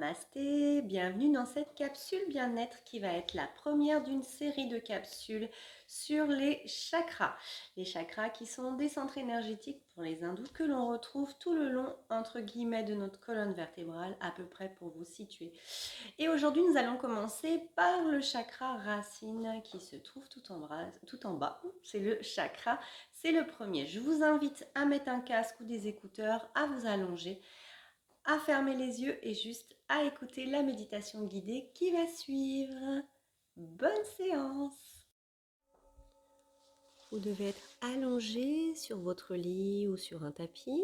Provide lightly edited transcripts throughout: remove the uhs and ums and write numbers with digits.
Namasté, bienvenue dans cette capsule bien-être qui va être la première d'une série de capsules sur les chakras. Les chakras qui sont des centres énergétiques pour les hindous que l'on retrouve tout le long entre guillemets de notre colonne vertébrale, à peu près pour vous situer. Et aujourd'hui nous allons commencer par le chakra racine qui se trouve tout en bas. C'est le chakra, c'est le premier. Je vous invite à mettre un casque ou des écouteurs, à vous allonger, à fermer les yeux et juste à écouter la méditation guidée qui va suivre. Bonne séance! Vous devez être allongé sur votre lit ou sur un tapis.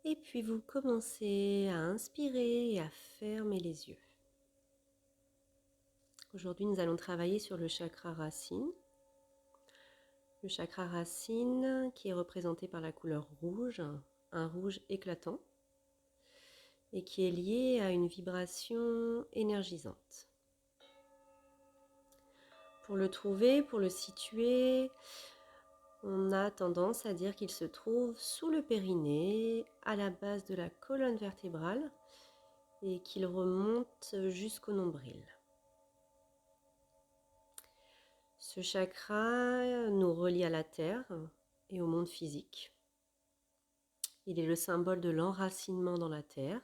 Et puis vous commencez à inspirer et à fermer les yeux. Aujourd'hui, nous allons travailler sur le chakra racine. Le chakra racine qui est représenté par la couleur rouge, un rouge éclatant, et qui est lié à une vibration énergisante. Pour le trouver, pour le situer, on a tendance à dire qu'il se trouve sous le périnée, à la base de la colonne vertébrale, et qu'il remonte jusqu'au nombril. Ce chakra nous relie à la terre et au monde physique. Il est le symbole de l'enracinement dans la terre.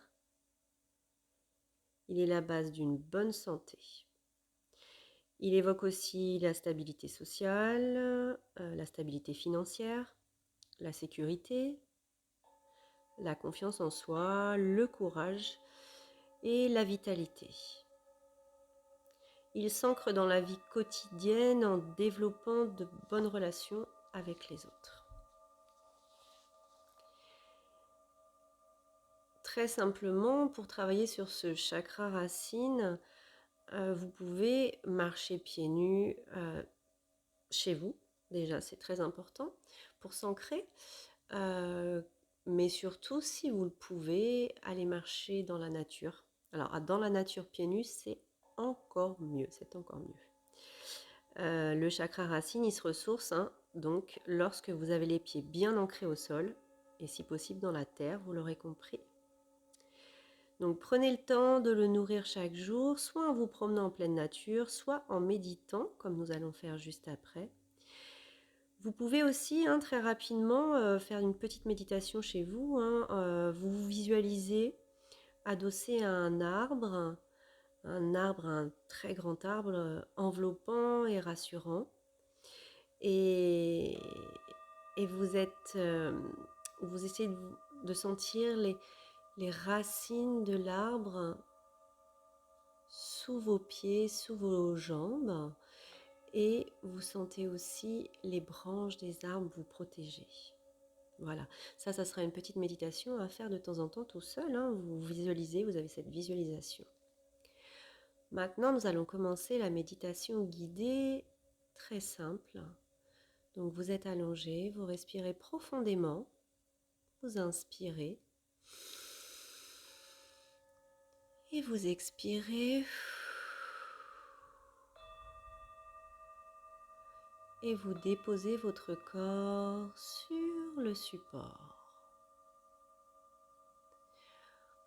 Il est la base d'une bonne santé. Il évoque aussi la stabilité sociale, la stabilité financière, la sécurité, la confiance en soi, le courage et la vitalité. Il s'ancre dans la vie quotidienne en développant de bonnes relations avec les autres. Très simplement, pour travailler sur ce chakra racine, vous pouvez marcher pieds nus chez vous. Déjà, c'est très important pour s'ancrer. Mais surtout, si vous le pouvez, aller marcher dans la nature. Alors, dans la nature pieds nus, c'est encore mieux. Le chakra racine, il se ressource, donc lorsque vous avez les pieds bien ancrés au sol, et si possible dans la terre, vous l'aurez compris. Donc prenez le temps de le nourrir chaque jour, soit en vous promenant en pleine nature, soit en méditant, comme nous allons faire juste après. Vous pouvez aussi très rapidement faire une petite méditation chez vous. Vous vous visualisez adossé à un très grand arbre enveloppant et rassurant. Et vous essayez de sentir les racines de l'arbre sous vos pieds, sous vos jambes. Et vous sentez aussi les branches des arbres vous protéger. Voilà, ça sera une petite méditation à faire de temps en temps tout seul. Vous visualisez, vous avez cette visualisation. Maintenant, nous allons commencer la méditation guidée très simple. Donc, vous êtes allongé, vous respirez profondément, vous inspirez et vous expirez. Et vous déposez votre corps sur le support.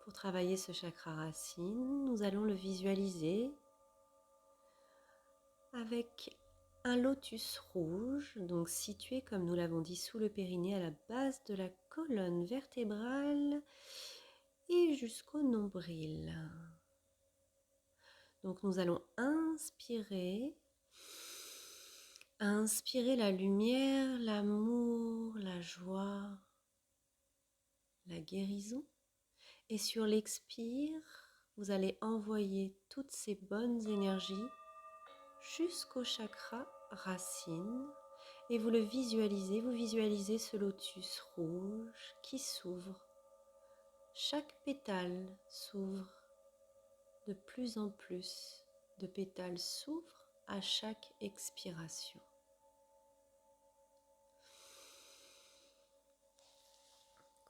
Pour travailler ce chakra racine, nous allons le visualiser avec un lotus rouge, donc situé, comme nous l'avons dit, sous le périnée, à la base de la colonne vertébrale et jusqu'au nombril. Donc nous allons inspirer la lumière, l'amour, la joie, la guérison. Et sur l'expire, vous allez envoyer toutes ces bonnes énergies jusqu'au chakra racine. Et vous visualisez ce lotus rouge qui s'ouvre. Chaque pétale s'ouvre de plus en plus. De pétales s'ouvrent à chaque expiration.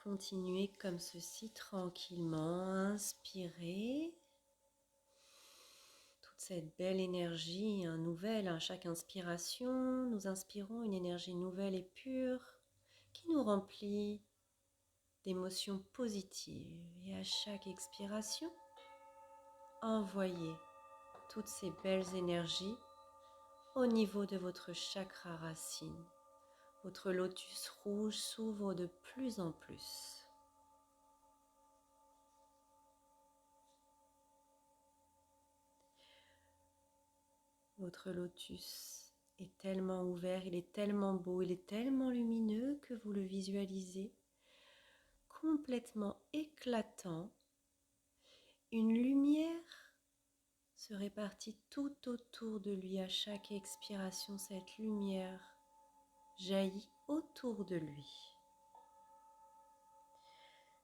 Continuez comme ceci tranquillement, inspirez toute cette belle énergie nouvelle. À chaque inspiration, nous inspirons une énergie nouvelle et pure qui nous remplit d'émotions positives. Et à chaque expiration, envoyez toutes ces belles énergies au niveau de votre chakra racine. Votre lotus rouge s'ouvre de plus en plus. Votre lotus est tellement ouvert, il est tellement beau, il est tellement lumineux que vous le visualisez complètement éclatant. Une lumière se répartit tout autour de lui. À chaque expiration, cette lumière jaillit autour de lui.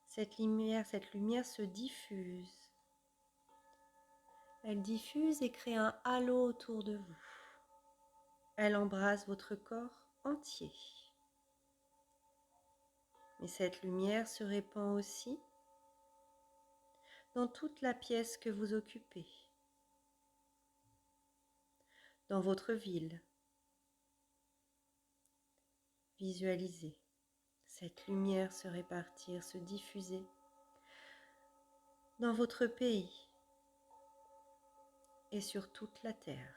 Cette lumière se diffuse. Elle diffuse et crée un halo autour de vous. Elle embrase votre corps entier. Mais cette lumière se répand aussi dans toute la pièce que vous occupez, dans votre ville. Visualisez cette lumière se répartir, se diffuser dans votre pays et sur toute la terre.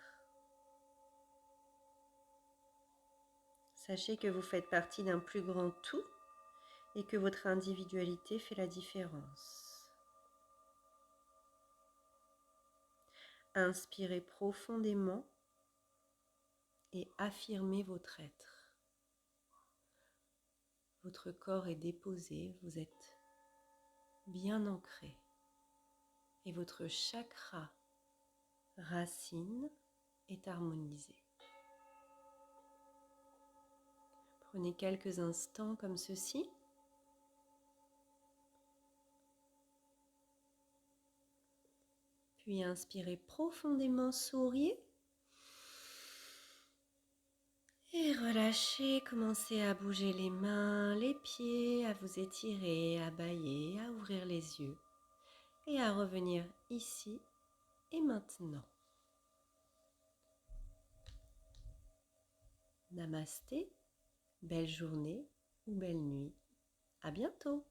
Sachez que vous faites partie d'un plus grand tout et que votre individualité fait la différence. Inspirez profondément et affirmez votre être. Votre corps est déposé, vous êtes bien ancré et votre chakra racine est harmonisé. Prenez quelques instants comme ceci. Puis inspirez profondément, souriez. Et relâchez, commencez à bouger les mains, les pieds, à vous étirer, à bâiller, à ouvrir les yeux et à revenir ici et maintenant. Namasté, belle journée ou belle nuit. À bientôt.